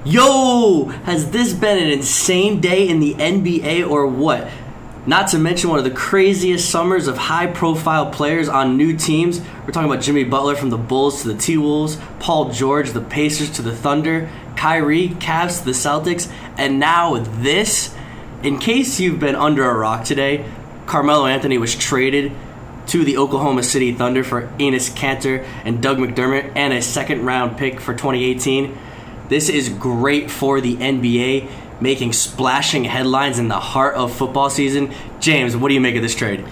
Yo! Has this been an insane day in the NBA or what? Not to mention one of the craziest summers of high-profile players on new teams. We're talking about Jimmy Butler from the Bulls to the T-Wolves, Paul George, the Pacers to the Thunder, Kyrie, Cavs to the Celtics, and now this. In case you've been under a rock today, Carmelo Anthony was traded to the Oklahoma City Thunder for Enes Kanter and Doug McDermott and a second-round pick for 2018. This is great for the NBA, making splashing headlines in the heart of football season. James, what do you make of this trade?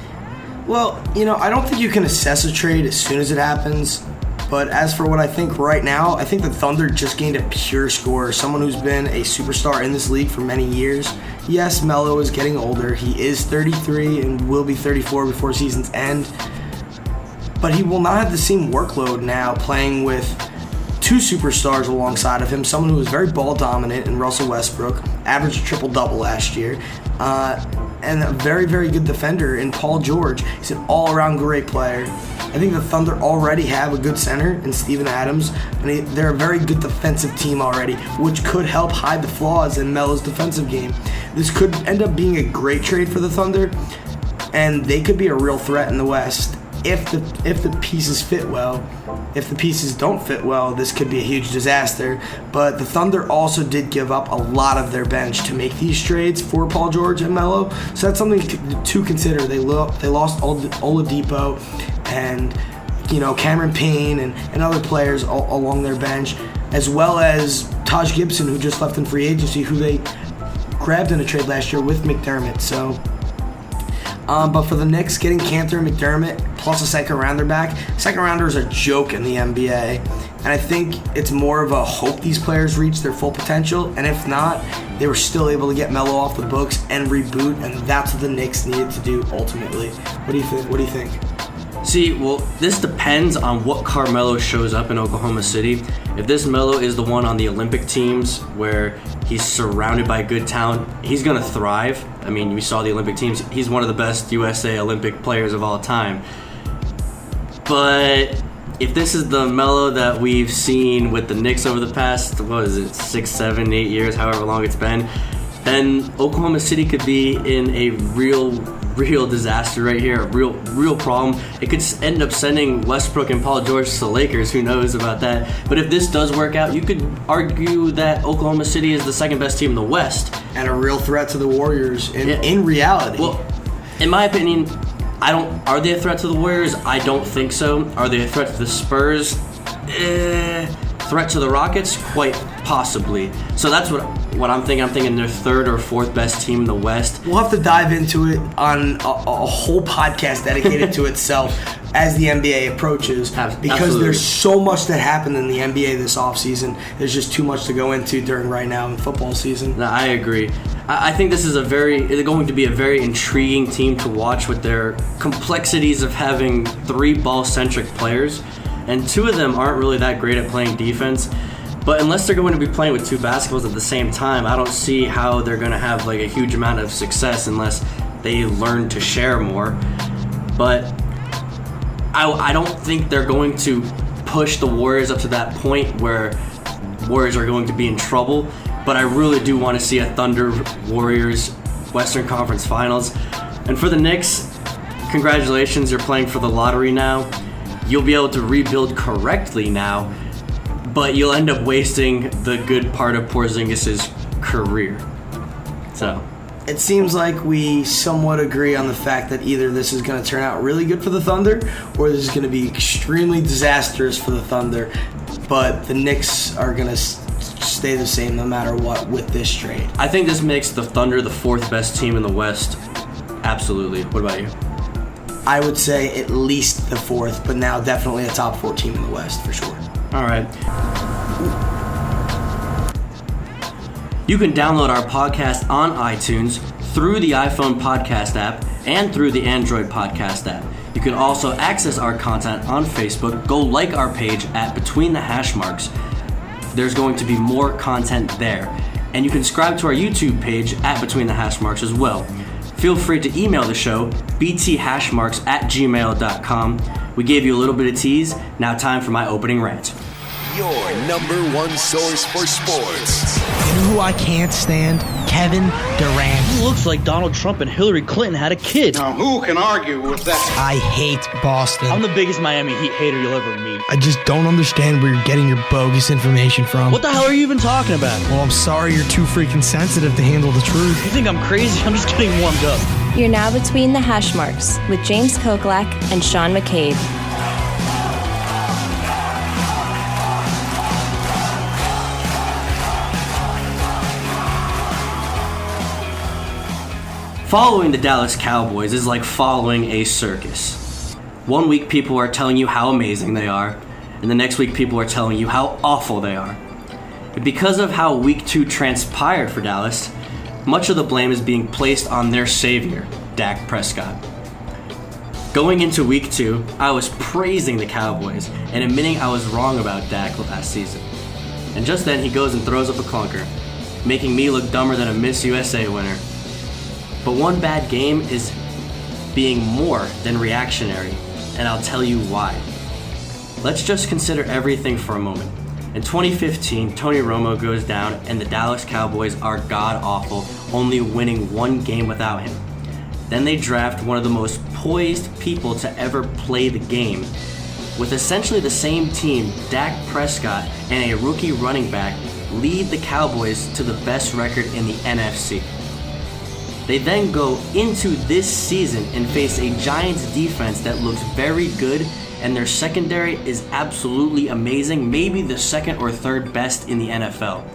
Well, I don't think you can assess a trade as soon as it happens. But as for what I think right now, I think the Thunder just gained a pure scorer, someone who's been a superstar in this league for many years. Yes, Melo is getting older. He is 33 and will be 34 before season's end. But he will not have the same workload now playing with two superstars alongside of him, someone who was very ball dominant in Russell Westbrook, averaged a triple-double last year, and a very, very good defender in Paul George. He's an all-around great player. I think the Thunder already have a good center in Steven Adams, and they're a very good defensive team already, which could help hide the flaws in Melo's defensive game. This could end up being a great trade for the Thunder, and they could be a real threat in the West if the pieces fit well. If the pieces don't fit well, this could be a huge disaster. But the Thunder also did give up a lot of their bench to make these trades for Paul George and Melo. So that's something to consider. They lost Oladipo and Cameron Payne and other players along their bench, as well as Taj Gibson, who just left in free agency, who they grabbed in a trade last year with McDermott. So but for the Knicks, getting Kanter and McDermott plus a second-rounder back, second-rounder is a joke in the NBA. And I think it's more of a hope these players reach their full potential. And if not, they were still able to get Melo off the books and reboot, and that's what the Knicks needed to do ultimately. What do you think? See, well, this depends on what Carmelo shows up in Oklahoma City. If this Melo is the one on the Olympic teams where he's surrounded by good talent, he's going to thrive. I mean, we saw the Olympic teams. He's one of the best USA Olympic players of all time. But if this is the Melo that we've seen with the Knicks over the past, 6, 7, 8 years, however long it's been, then Oklahoma City could be in a real disaster right here, a real problem. It could end up sending Westbrook and Paul George to the Lakers. Who knows about that? But if this does work out, you could argue that Oklahoma City is the second best team in the West. And a real threat to the Warriors in reality. Well, in my opinion, are they a threat to the Warriors? I don't think so. Are they a threat to the Spurs? Threat to the Rockets? Quite possibly. So that's what I'm thinking. I'm thinking they're third or fourth best team in the West. We'll have to dive into it on a whole podcast dedicated to itself as the NBA approaches. Because Absolutely. There's so much that happened in the NBA this offseason. There's just too much to go into during right now in football season. No, I agree. I think this is going to be a very intriguing team to watch with their complexities of having three ball-centric players. And two of them aren't really that great at playing defense. But unless they're going to be playing with two basketballs at the same time, I don't see how they're going to have a huge amount of success unless they learn to share more. But I don't think they're going to push the Warriors up to that point where Warriors are going to be in trouble. But I really do want to see a Thunder Warriors Western Conference Finals. And for the Knicks, congratulations, you're playing for the lottery now. You'll be able to rebuild correctly now, but you'll end up wasting the good part of Porzingis' career. So it seems like we somewhat agree on the fact that either this is going to turn out really good for the Thunder or this is going to be extremely disastrous for the Thunder, but the Knicks are going to stay the same no matter what with this trade. I think this makes the Thunder the fourth best team in the West. Absolutely. What about you? I would say at least the fourth, but now definitely a top 4 team in the West for sure. All right. You can download our podcast on iTunes, through the iPhone podcast app, and through the Android podcast app. You can also access our content on Facebook. Go like our page at Between the Hash Marks. There's going to be more content there. And you can subscribe to our YouTube page at Between the Hash Marks as well. Feel free to email the show, bthashmarks@gmail.com. We gave you a little bit of tease. Now time for my opening rant. your number one source for sports. You know who I can't stand? Kevin Durant. He looks like Donald Trump and Hillary Clinton had a kid. Now, who can argue with that? I hate Boston. I'm the biggest Miami Heat hater you'll ever meet. I just don't understand where you're getting your bogus information from. What the hell are you even talking about? Well, I'm sorry you're too freaking sensitive to handle the truth. You think I'm crazy? I'm just getting warmed up. You're now between the hash marks with James Koklak and Sean McCabe. Following the Dallas Cowboys is like following a circus. One week people are telling you how amazing they are, and the next week people are telling you how awful they are. But because of how week 2 transpired for Dallas, much of the blame is being placed on their savior, Dak Prescott. Going into week 2, I was praising the Cowboys and admitting I was wrong about Dak last season. And just then he goes and throws up a clunker, making me look dumber than a Miss USA winner. But one bad game is being more than reactionary, and I'll tell you why. Let's just consider everything for a moment. In 2015, Tony Romo goes down and the Dallas Cowboys are god-awful, only winning one game without him. Then they draft one of the most poised people to ever play the game. With essentially the same team, Dak Prescott and a rookie running back lead the Cowboys to the best record in the NFC. They then go into this season and face a Giants defense that looks very good, and their secondary is absolutely amazing, maybe the second or third best in the NFL.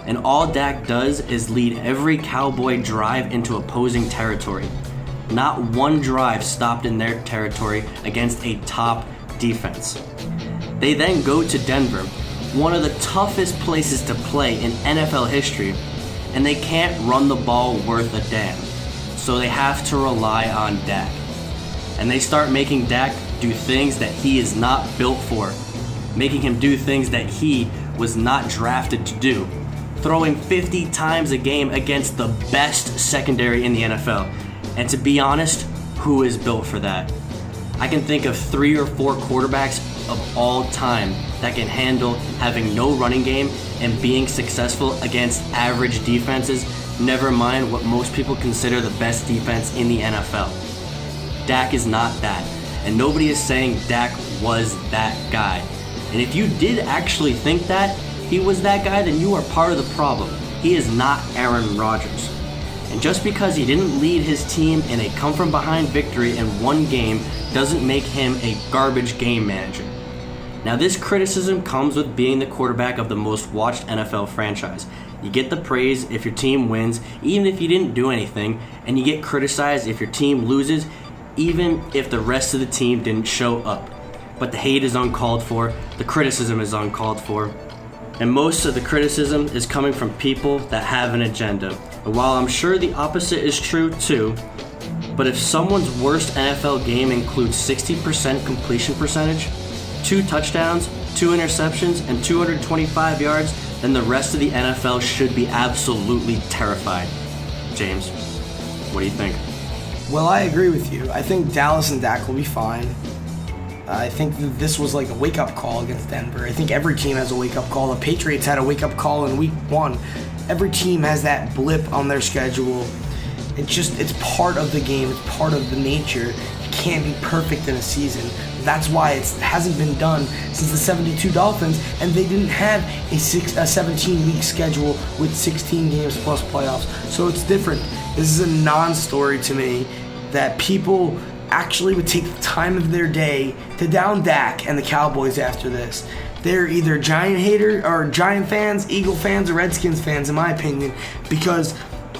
And all Dak does is lead every Cowboy drive into opposing territory. Not one drive stopped in their territory against a top defense. They then go to Denver, one of the toughest places to play in NFL history, and they can't run the ball worth a damn. So they have to rely on Dak. And they start making Dak do things that he is not built for, making him do things that he was not drafted to do, throwing 50 times a game against the best secondary in the NFL. And to be honest, who is built for that? I can think of 3 or 4 quarterbacks of all time that can handle having no running game and being successful against average defenses, never mind what most people consider the best defense in the NFL. Dak is not that, and nobody is saying Dak was that guy. And if you did actually think that he was that guy, then you are part of the problem. He is not Aaron Rodgers. And just because he didn't lead his team in a come-from-behind victory in one game doesn't make him a garbage game manager. Now, this criticism comes with being the quarterback of the most watched NFL franchise. You get the praise if your team wins, even if you didn't do anything, and you get criticized if your team loses, even if the rest of the team didn't show up. But the hate is uncalled for, the criticism is uncalled for, and most of the criticism is coming from people that have an agenda. And while I'm sure the opposite is true too, but if someone's worst NFL game includes 60% completion percentage, 2 touchdowns, 2 interceptions, and 225 yards, then the rest of the NFL should be absolutely terrified. James, what do you think? Well, I agree with you. I think Dallas and Dak will be fine. I think that this was like a wake-up call against Denver. I think every team has a wake-up call. The Patriots had a wake-up call in week 1. Every team has that blip on their schedule. It's part of the game. It's part of the nature. You can't be perfect in a season. That's why it hasn't been done since the 72 Dolphins, and they didn't have a 17-week schedule with 16 games plus playoffs. So it's different. This is a non-story to me that people actually would take the time of their day to down Dak and the Cowboys after this. They're either Giant hater or Giant fans, Eagle fans, or Redskins fans, in my opinion, because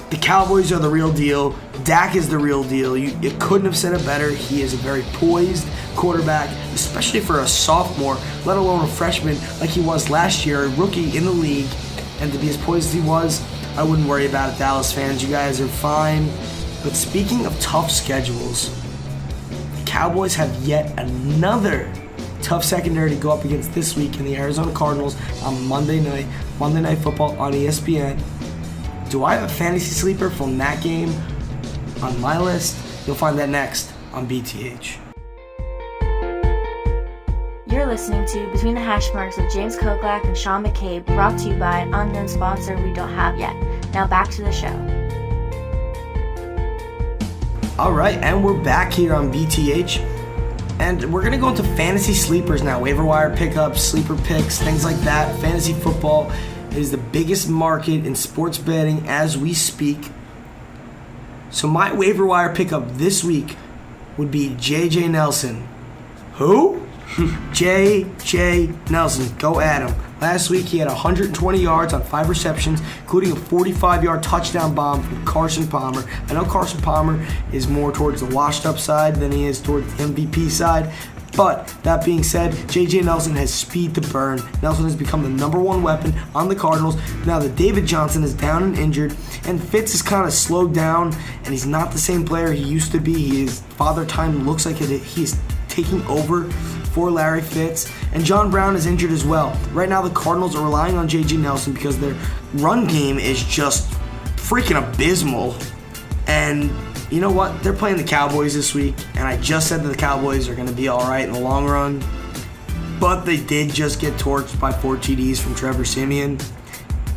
the Cowboys are the real deal. Dak is the real deal. You couldn't have said it better. He is a very poised quarterback, especially for a sophomore, let alone a freshman like he was last year, a rookie in the league. And to be as poised as he was, I wouldn't worry about it, Dallas fans. You guys are fine. But speaking of tough schedules, the Cowboys have yet another tough secondary to go up against this week in the Arizona Cardinals on Monday Night Football on ESPN. Do I have a fantasy sleeper from that game on my list? You'll find that next on BTH. You're listening to Between the Hash Marks with James Koklak and Sean McCabe, brought to you by an unknown sponsor we don't have yet. Now back to the show. All right, and we're back here on BTH. And we're going to go into fantasy sleepers now. Waiver wire pickups, sleeper picks, things like that. Fantasy football is the biggest market in sports betting as we speak. So my waiver wire pickup this week would be J.J. Nelson. Who? J.J. Nelson. Go at him. Last week he had 120 yards on 5 receptions, including a 45-yard touchdown bomb from Carson Palmer. I know Carson Palmer is more towards the washed-up side than he is towards the MVP side. But that being said, J.J. Nelson has speed to burn. Nelson has become the number one weapon on the Cardinals. Now that David Johnson is down and injured, and Fitz is kind of slowed down, and he's not the same player he used to be. His father time looks like he's taking over for Larry Fitz, and John Brown is injured as well. Right now the Cardinals are relying on J.J. Nelson because their run game is just freaking abysmal. And you know what? They're playing the Cowboys this week, and I just said that the Cowboys are going to be all right in the long run, but they did just get torched by 4 TDs from Trevor Siemian.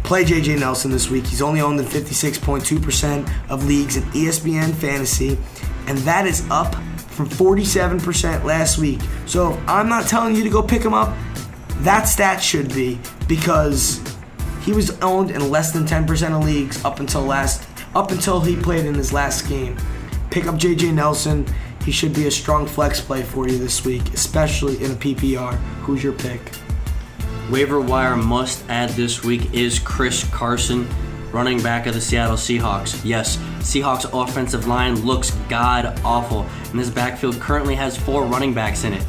Play J.J. Nelson this week. He's only owned in 56.2% of leagues in ESPN Fantasy, and that is up from 47% last week. So if I'm not telling you to go pick him up, that stat should be, because he was owned in less than 10% of leagues up until he played in his last game. Pick up J.J. Nelson. He should be a strong flex play for you this week, especially in a PPR. Who's your pick? Waiver wire must add this week is Chris Carson, running back of the Seattle Seahawks. Yes, Seahawks offensive line looks god-awful, and this backfield currently has 4 running backs in it.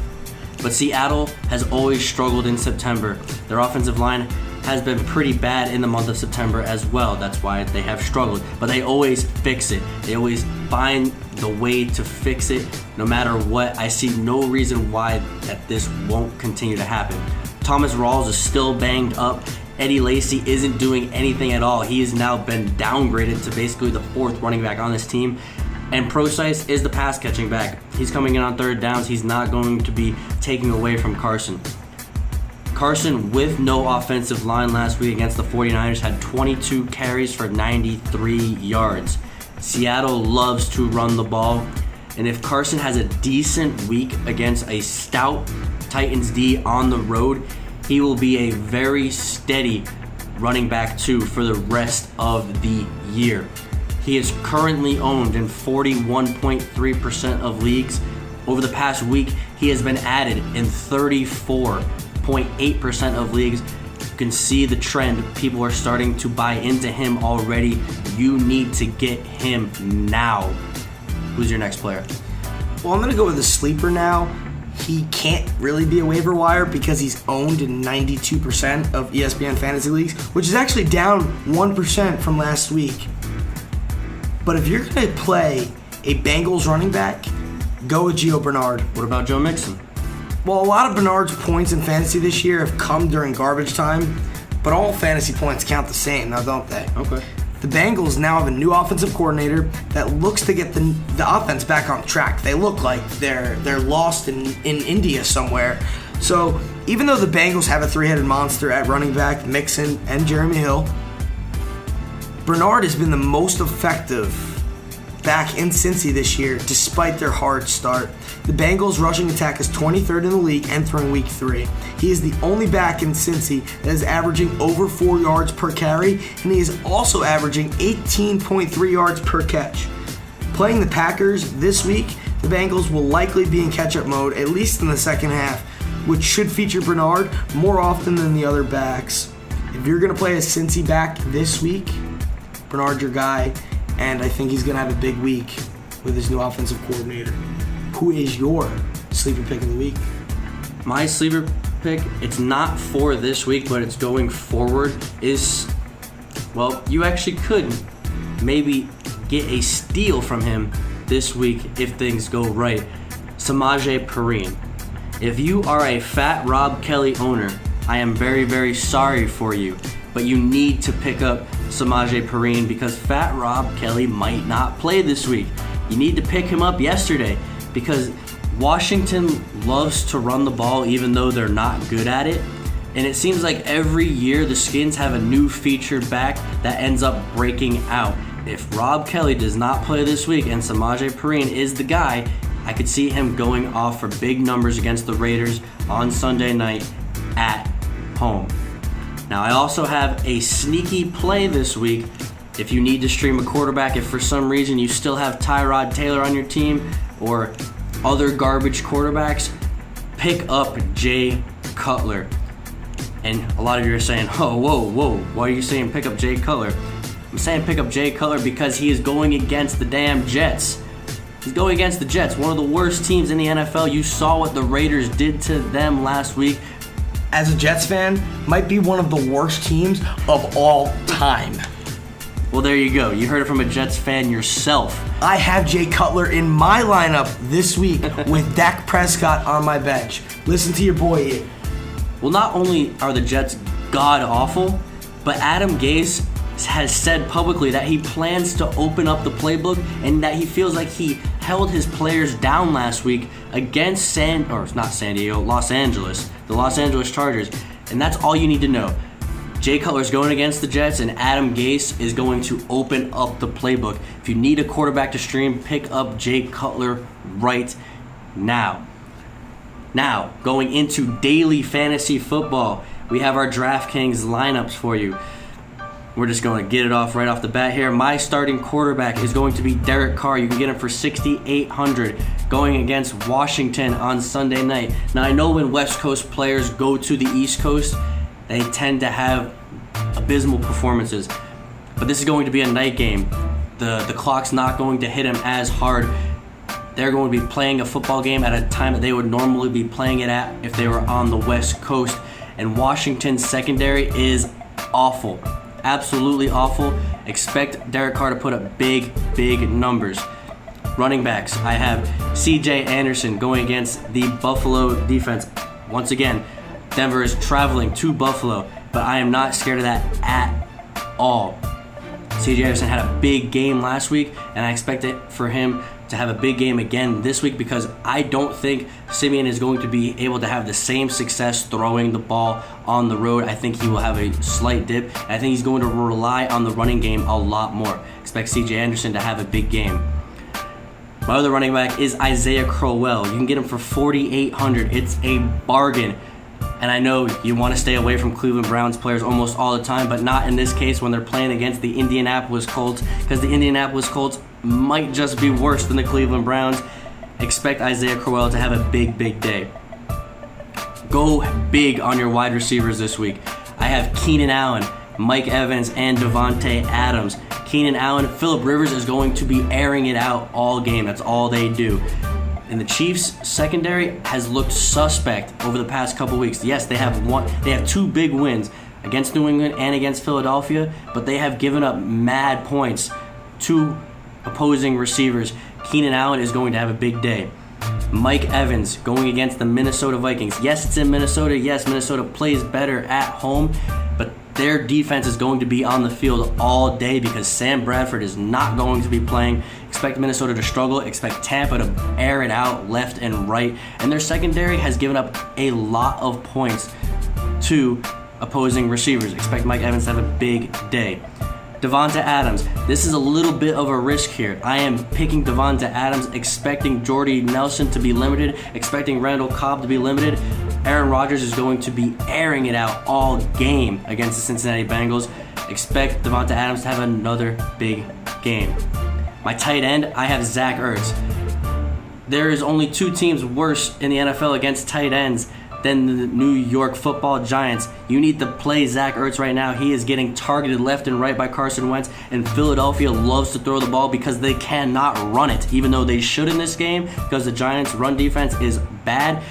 But Seattle has always struggled in September. Their offensive line has been pretty bad in the month of September as well. That's why they have struggled. But they always fix it. They always find the way to fix it no matter what. I see no reason why that this won't continue to happen. Thomas Rawls is still banged up. Eddie Lacy isn't doing anything at all. He has now been downgraded to basically the 4th running back on this team. And Procise is the pass catching back. He's coming in on 3rd downs. He's not going to be taking away from Carson. Carson, with no offensive line last week against the 49ers, had 22 carries for 93 yards. Seattle loves to run the ball. And if Carson has a decent week against a stout Titans D on the road, he will be a very steady running back too for the rest of the year. He is currently owned in 41.3% of leagues. Over the past week, he has been added in 34.8% of leagues. You can see the trend. People are starting to buy into him already. You need to get him now. Who's your next player? Well, I'm going to go with a sleeper now. He can't really be a waiver wire because he's owned in 92% of ESPN Fantasy Leagues, which is actually down 1% from last week. But if you're going to play a Bengals running back, go with Gio Bernard. What about Joe Mixon? Well, a lot of Bernard's points in fantasy this year have come during garbage time, but all fantasy points count the same now, don't they? Okay. The Bengals now have a new offensive coordinator that looks to get the offense back on track. They look like they're lost in India somewhere. So even though the Bengals have a 3-headed monster at running back, Mixon and Jeremy Hill, Bernard has been the most effective back in Cincy this year despite their hard start. The Bengals' rushing attack is 23rd in the league entering week 3. He is the only back in Cincy that is averaging over 4 yards per carry, and he is also averaging 18.3 yards per catch. Playing the Packers this week, the Bengals will likely be in catch-up mode, at least in the second half, which should feature Bernard more often than the other backs. If you're going to play a Cincy back this week, Bernard's your guy, and I think he's going to have a big week with his new offensive coordinator. Who is your sleeper pick of the week? My sleeper pick, it's not for this week, but it's going forward, is, well, you actually could maybe get a steal from him this week if things go right. Samaje Perine. If you are a Fat Rob Kelly owner, I am very, very sorry for you, but you need to pick up Samaje Perine because Fat Rob Kelly might not play this week. You need to pick him up yesterday because Washington loves to run the ball even though they're not good at it. And it seems like every year the Skins have a new featured back that ends up breaking out. If Rob Kelly does not play this week and Samaje Perine is the guy, I could see him going off for big numbers against the Raiders on Sunday night at home. Now, I also have a sneaky play this week. If you need to stream a quarterback, if for some reason you still have Tyrod Taylor on your team or other garbage quarterbacks, pick up Jay Cutler. And a lot of you are saying, oh, whoa, why are you saying pick up Jay Cutler? I'm saying pick up Jay Cutler because he is going against the damn Jets. He's going against the Jets, one of the worst teams in the NFL. You saw what the Raiders did to them last week. As a Jets fan, might be one of the worst teams of all time. Well, there you go. You heard it from a Jets fan yourself. I have Jay Cutler in my lineup this week with Dak Prescott on my bench. Listen to your boy here. Well, not only are the Jets god-awful, but Adam Gase has said publicly that he plans to open up the playbook and that he feels like he held his players down last week against Los Angeles, the Los Angeles Chargers. And that's all you need to know. Jay Cutler's going against the Jets, and Adam Gase is going to open up the playbook. If you need a quarterback to stream, pick up Jay Cutler right now. Now, going into daily fantasy football, we have our DraftKings lineups for you. We're just going to get it off right off the bat here. My starting quarterback is going to be Derek Carr. You can get him for $6,800 going against Washington on Sunday night. Now, I know when West Coast players go to the East Coast, they tend to have abysmal performances. But this is going to be a night game. The clock's not going to hit him as hard. They're going to be playing a football game at a time that they would normally be playing it at if they were on the West Coast. And Washington's secondary is awful. Absolutely awful. Expect Derek Carr to put up big numbers. Running backs, I have CJ Anderson going against the Buffalo defense. Once again, Denver is traveling to Buffalo, but I am not scared of that at all. CJ Anderson had a big game last week, and I expect it for him to have a big game again this week because I don't think Simeon is going to be able to have the same success throwing the ball on the road. I think he will have a slight dip. I think he's going to rely on the running game a lot more. Expect CJ Anderson to have a big game. My other running back is Isaiah Crowell. You can get him for $4,800. It's a bargain. And I know you want to stay away from Cleveland Browns players almost all the time, but not in this case when they're playing against the Indianapolis Colts, because the Indianapolis Colts might just be worse than the Cleveland Browns. Expect Isaiah Crowell to have a big day. Go big on your wide receivers this week. I have Keenan Allen, Mike Evans, and Devontae Adams. Keenan Allen, Phillip Rivers is going to be airing it out all game. That's all they do. And the Chiefs' secondary has looked suspect over the past couple weeks. Yes, they have two big wins against New England and against Philadelphia, but they have given up mad points to opposing receivers. Keenan Allen is going to have a big day. Mike Evans going against the Minnesota Vikings. Yes, it's in Minnesota. Yes, Minnesota plays better at home, but their defense is going to be on the field all day because Sam Bradford is not going to be playing. Expect Minnesota to struggle. Expect Tampa to air it out left and right. And their secondary has given up a lot of points to opposing receivers. Expect Mike Evans to have a big day. Devonta Adams. This is a little bit of a risk here. I am picking Devonta Adams, expecting Jordy Nelson to be limited, expecting Randall Cobb to be limited. Aaron Rodgers is going to be airing it out all game against the Cincinnati Bengals. Expect Devonta Adams to have another big game. My tight end, I have Zach Ertz. There is only two teams worse in the NFL against tight ends than the New York Football Giants. You need to play Zach Ertz right now. He is getting targeted left and right by Carson Wentz, and Philadelphia loves to throw the ball because they cannot run it, even though they should in this game because the Giants' run defense is bad.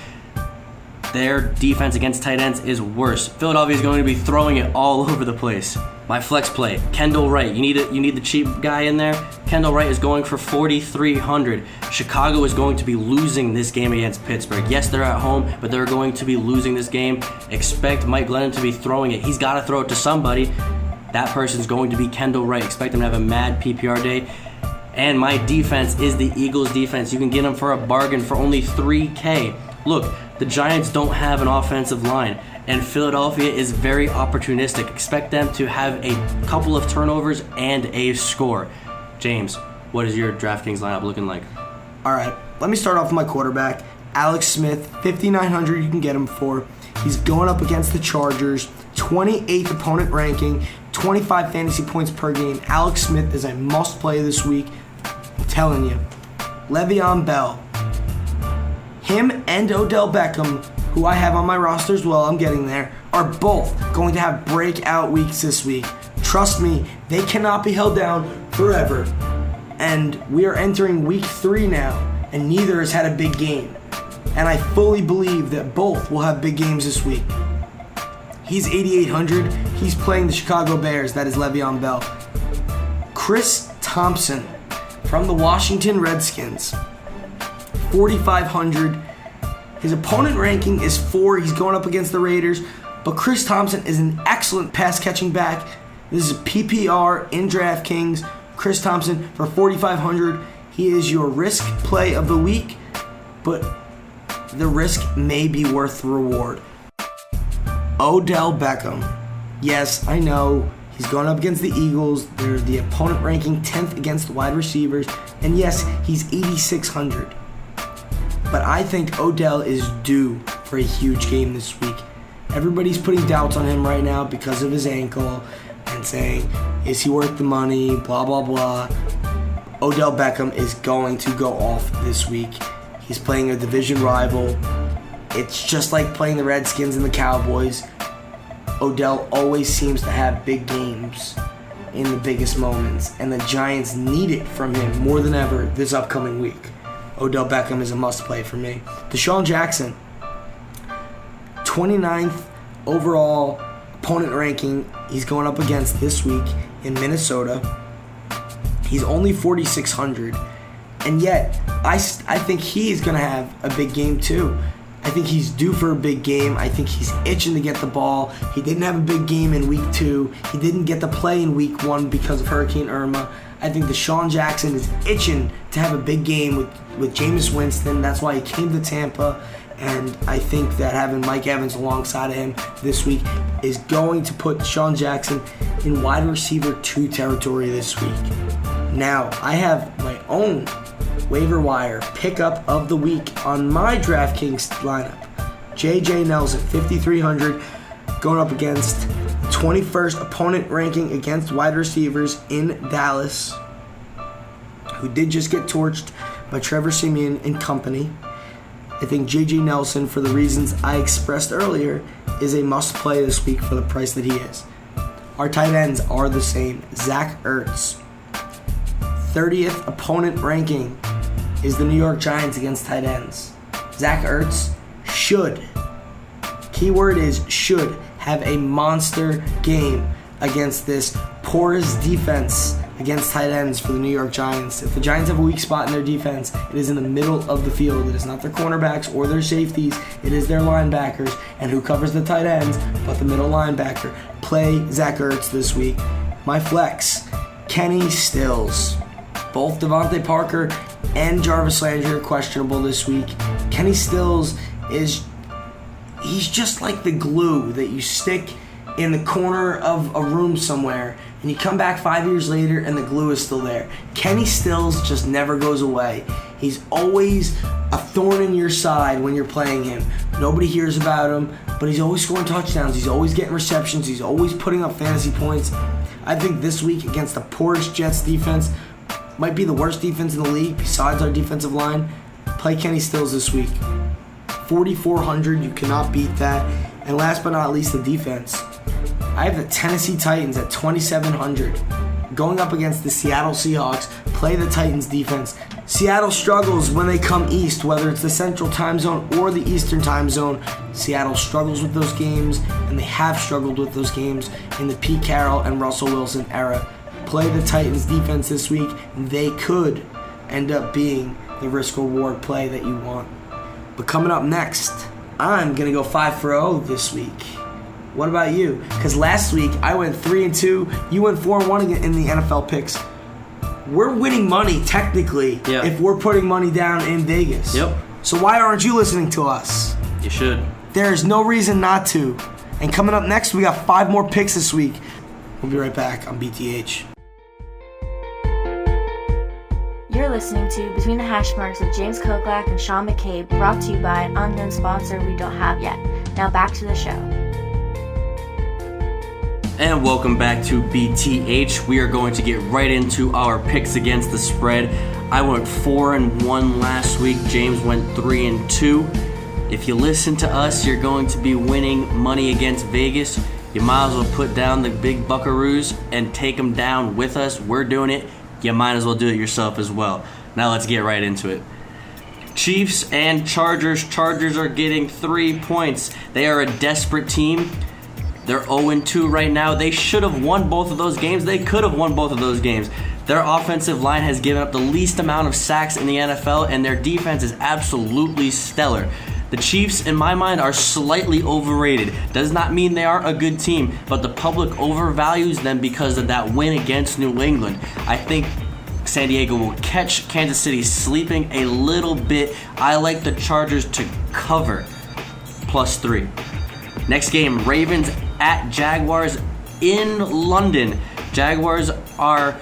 Their defense against tight ends is worse. Philadelphia is going to be throwing it all over the place. My flex play, Kendall Wright. You need the cheap guy in there. Kendall Wright is going for $4,300. Chicago is going to be losing this game against Pittsburgh. Yes, they're at home, but they're going to be losing this game. Expect Mike Glennon to be throwing it. He's got to throw it to somebody. That person's going to be Kendall Wright. Expect him to have a mad PPR day. And my defense is the Eagles' defense. You can get them for a bargain for only $3K. Look, the Giants don't have an offensive line, and Philadelphia is very opportunistic. Expect them to have a couple of turnovers and a score. James, what is your DraftKings lineup looking like? All right, let me start off with my quarterback, Alex Smith. $5,900 you can get him for. He's going up against the Chargers, 28th opponent ranking, 25 fantasy points per game. Alex Smith is a must-play this week. I'm telling you. Le'Veon Bell. Him and Odell Beckham, who I have on my roster as well, I'm getting there, are both going to have breakout weeks this week. Trust me, they cannot be held down forever. And we are entering week 3 now, and neither has had a big game. And I fully believe that both will have big games this week. He's 8,800. He's playing the Chicago Bears. That is Le'Veon Bell. Chris Thompson from the Washington Redskins, 4,500. His opponent ranking is 4. He's going up against the Raiders. But Chris Thompson is an excellent pass-catching back. This is PPR in DraftKings. Chris Thompson for 4,500. He is your risk play of the week, but the risk may be worth the reward. Odell Beckham. Yes, I know. He's going up against the Eagles. They're the opponent ranking 10th against the wide receivers. And yes, he's 8,600. But I think Odell is due for a huge game this week. Everybody's putting doubts on him right now because of his ankle and saying, is he worth the money, blah, blah, blah. Odell Beckham is going to go off this week. He's playing a division rival. It's just like playing the Redskins and the Cowboys. Odell always seems to have big games in the biggest moments, and the Giants need it from him more than ever this upcoming week. Odell Beckham is a must-play for me. Deshaun Jackson, 29th overall opponent ranking. He's going up against this week in Minnesota. He's only 4,600, and yet I think he's going to have a big game too. I think he's due for a big game. I think he's itching to get the ball. He didn't have a big game in week 2. He didn't get to play in week 1 because of Hurricane Irma. I think Deshaun Jackson is itching to have a big game with Jameis Winston. That's why he came to Tampa. And I think that having Mike Evans alongside of him this week is going to put Deshaun Jackson in wide receiver 2 territory this week. Now, I have my own waiver wire pickup of the week on my DraftKings lineup. J.J. Nelson, 5,300, going up against 21st opponent ranking against wide receivers in Dallas, who did just get torched by Trevor Siemian and company. I think J.J. Nelson, for the reasons I expressed earlier, is a must-play this week for the price that he is. Our tight ends are the same. Zach Ertz, 30th opponent ranking is the New York Giants against tight ends. Zach Ertz should, keyword is should, have a monster game against this porous defense against tight ends for the New York Giants. If the Giants have a weak spot in their defense, it is in the middle of the field. It is not their cornerbacks or their safeties. It is their linebackers. And who covers the tight ends but the middle linebacker? Play Zach Ertz this week. My flex, Kenny Stills. Both Devontae Parker and Jarvis Landry are questionable this week. Kenny Stills he's just like the glue that you stick in the corner of a room somewhere and you come back 5 years later and the glue is still there. Kenny Stills just never goes away. He's always a thorn in your side when you're playing him. Nobody hears about him, but he's always scoring touchdowns. He's always getting receptions. He's always putting up fantasy points. I think this week against the porous Jets defense, might be the worst defense in the league besides our defensive line. Play Kenny Stills this week. 4,400, you cannot beat that. And last but not least, the defense. I have the Tennessee Titans at 2,700. Going up against the Seattle Seahawks. Play the Titans defense. Seattle struggles when they come east, whether it's the Central Time Zone or the Eastern Time Zone. Seattle struggles with those games, and they have struggled with those games in the Pete Carroll and Russell Wilson era. Play the Titans defense this week. They could end up being the risk-reward play that you want. But coming up next, I'm going to go 5-0 this week. What about you? Because last week I went 3-2. You went 4-1 in the NFL picks. we're winning money technically if we're putting money down in Vegas. Yep. So why aren't you listening to us? You should. There is no reason not to. And coming up next, we got 5 more picks this week. We'll be right back on BTH. You're listening to Between the Hash Marks with James Koklak and Sean McCabe, brought to you by an unknown sponsor we don't have yet. Now back to the show. And welcome back to BTH. We are going to get right into our picks against the spread. I went 4-1 last week. James went 3-2. If you listen to us, you're going to be winning money against Vegas. You might as well put down the big buckaroos and take them down with us. We're doing it. You might as well do it yourself as well. Now let's get right into it. Chiefs and Chargers. Chargers are getting 3 points. They are a desperate team. They're 0-2 right now. They should have won both of those games. They could have won both of those games. Their offensive line has given up the least amount of sacks in the NFL, and their defense is absolutely stellar. The Chiefs, in my mind, are slightly overrated. Does not mean they aren't a good team, but the public overvalues them because of that win against New England. I think San Diego will catch Kansas City sleeping a little bit. I like the Chargers to cover +3. Next game, Ravens at Jaguars in London. Jaguars are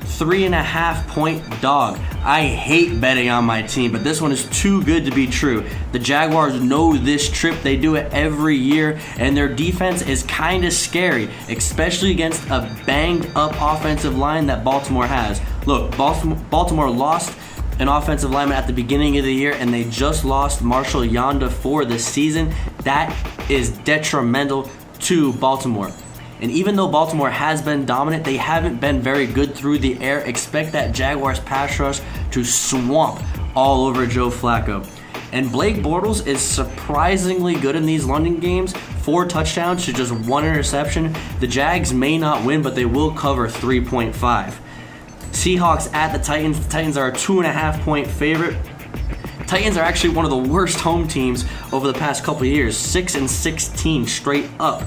3.5-point dog. I hate betting on my team, but this one is too good to be true. The Jaguars know this trip. They do it every year, and their defense is kind of scary, especially against a banged-up offensive line that Baltimore has. Look, Baltimore lost an offensive lineman at the beginning of the year, and they just lost Marshall Yanda for the season. That is detrimental to Baltimore. And even though Baltimore has been dominant, they haven't been very good through the air. Expect that Jaguars pass rush to swamp all over Joe Flacco. And Blake Bortles is surprisingly good in these London games. 4 touchdowns to just 1 interception. The Jags may not win, but they will cover 3.5. Seahawks at the Titans. The Titans are a 2.5-point favorite. Titans are actually one of the worst home teams over the past couple of years. 6-16 straight up.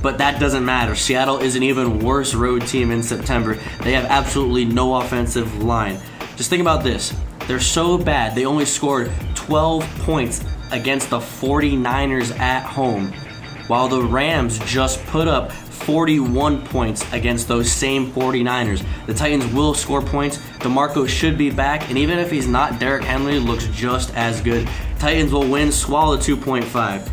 But that doesn't matter. Seattle is an even worse road team in September. They have absolutely no offensive line. Just think about this. They're so bad, they only scored 12 points against the 49ers at home, while the Rams just put up 41 points against those same 49ers. The Titans will score points. DeMarco should be back, and even if he's not, Derrick Henry looks just as good. Titans will win, swallow 2.5.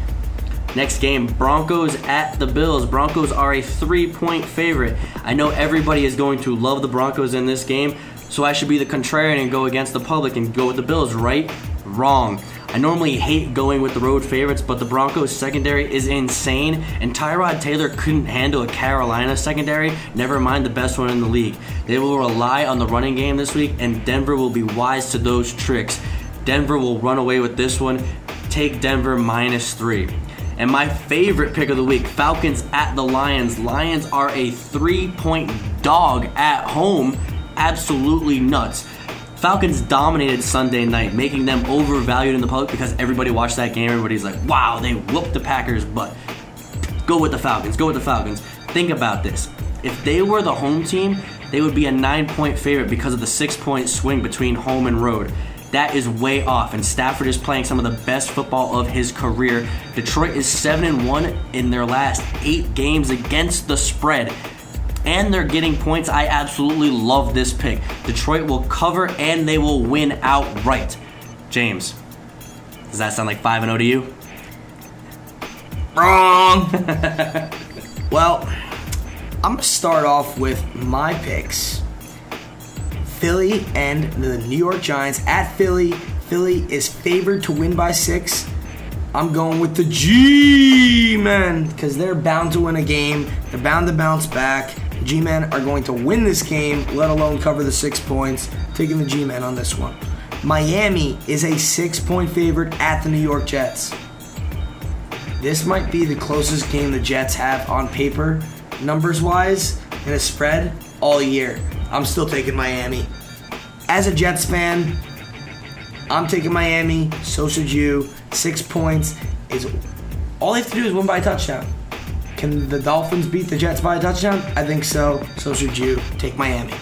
Next game, Broncos at the Bills. Broncos are a 3-point favorite. I know everybody is going to love the Broncos in this game, so I should be the contrarian and go against the public and go with the Bills, right? Wrong. I normally hate going with the road favorites, but the Broncos secondary is insane, and Tyrod Taylor couldn't handle a Carolina secondary, never mind the best one in the league. They will rely on the running game this week, and Denver will be wise to those tricks. Denver will run away with this one. Take Denver -3. And my favorite pick of the week, Falcons at the Lions. Lions are a 3-point dog at home. Absolutely nuts. Falcons dominated Sunday night, making them overvalued in the public because everybody watched that game. Everybody's like, wow, they whooped the Packers' butt. Go with the Falcons. Go with the Falcons. Think about this. If they were the home team, they would be a 9-point favorite because of the 6-point swing between home and road. That is way off, and Stafford is playing some of the best football of his career. Detroit is 7-1 in their last 8 games against the spread, and they're getting points. I absolutely love this pick. Detroit will cover, and they will win outright. James, does that sound like 5-0 to you? Wrong. Well, I'm going to start off with my picks. Philly and the New York Giants at Philly. Philly is favored to win by 6. I'm going with the G-Men because they're bound to win a game. They're bound to bounce back. The G-Men are going to win this game, let alone cover the 6 points. Taking the G-Men on this one. Miami is a 6-point favorite at the New York Jets. This might be the closest game the Jets have on paper, numbers-wise, in a spread all year. I'm still taking Miami. As a Jets fan, I'm taking Miami. So should you. 6 points is all they have to do is win by a touchdown. Can the Dolphins beat the Jets by a touchdown? I think so. So should you. Take Miami.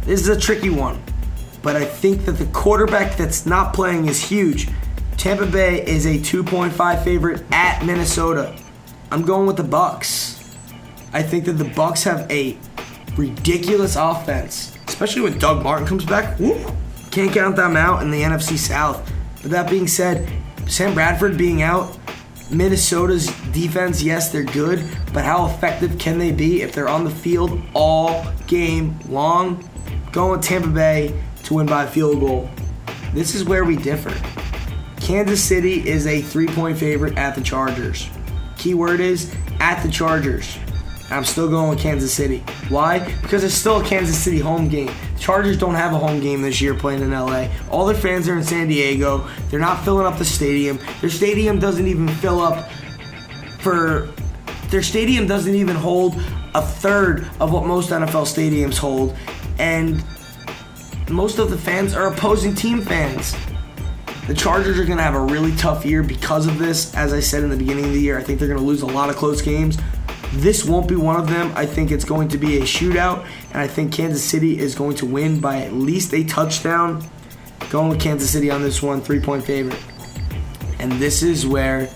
This is a tricky one, but I think that the quarterback that's not playing is huge. Tampa Bay is a 2.5 favorite at Minnesota. I'm going with the Bucks. I think that the Bucks have a ridiculous offense, especially when Doug Martin comes back. Woo! Can't count them out in the NFC South. But that being said, Sam Bradford being out, Minnesota's defense, yes, they're good, but how effective can they be if they're on the field all game long? Going with Tampa Bay to win by a field goal. This is where we differ. Kansas City is a 3-point favorite at the Chargers. Keyword is at the Chargers. I'm still going with Kansas City. Why? Because it's still a Kansas City home game. The Chargers don't have a home game this year playing in LA. All their fans are in San Diego. They're not filling up the stadium. Their stadium doesn't even fill up Their stadium doesn't even hold a third of what most NFL stadiums hold. And most of the fans are opposing team fans. The Chargers are going to have a really tough year because of this. As I said in the beginning of the year, I think they're going to lose a lot of close games. This won't be one of them. I think it's going to be a shootout, and I think Kansas City is going to win by at least a touchdown. Going with Kansas City on this one, 3-point favorite. And this is where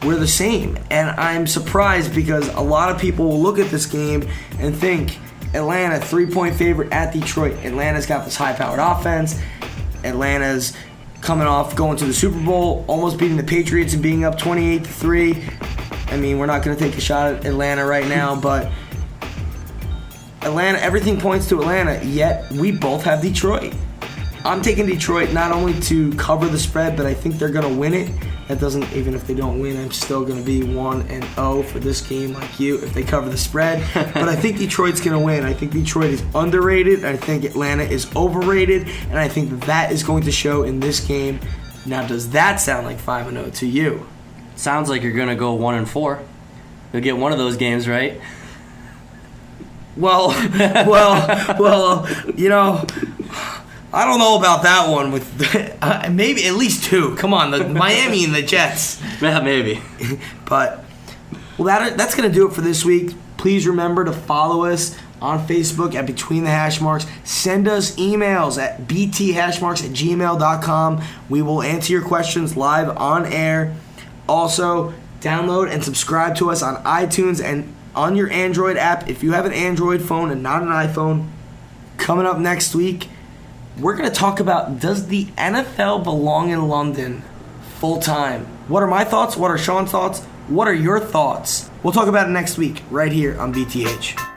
we're the same. And I'm surprised because a lot of people will look at this game and think Atlanta, 3-point favorite at Detroit. Atlanta's got this high-powered offense. Atlanta's coming off going to the Super Bowl, almost beating the Patriots and being up 28-3. I mean, we're not going to take a shot at Atlanta right now, but Atlanta, everything points to Atlanta, yet we both have Detroit. I'm taking Detroit not only to cover the spread, but I think they're going to win it. That doesn't, even if they don't win, I'm still going to be 1-0 for this game like you if they cover the spread. But I think Detroit's going to win. I think Detroit is underrated. I think Atlanta is overrated. And I think that is going to show in this game. Now, does that sound like 5-0 to you? Sounds like you're going to go 1-4. You'll get one of those games, right? Well, you know, I don't know about that one with maybe at least two. Come on, the Miami and the Jets. Yeah, maybe. But, well, that's going to do it for this week. Please remember to follow us on Facebook at Between the Hashmarks. Send us emails at bthashmarks@gmail.com. We will answer your questions live on air. Also, download and subscribe to us on iTunes and on your Android app if you have an Android phone and not an iPhone. Coming up next week, we're going to talk about, does the NFL belong in London full time? What are my thoughts? What are Sean's thoughts? What are your thoughts? We'll talk about it next week right here on BTH.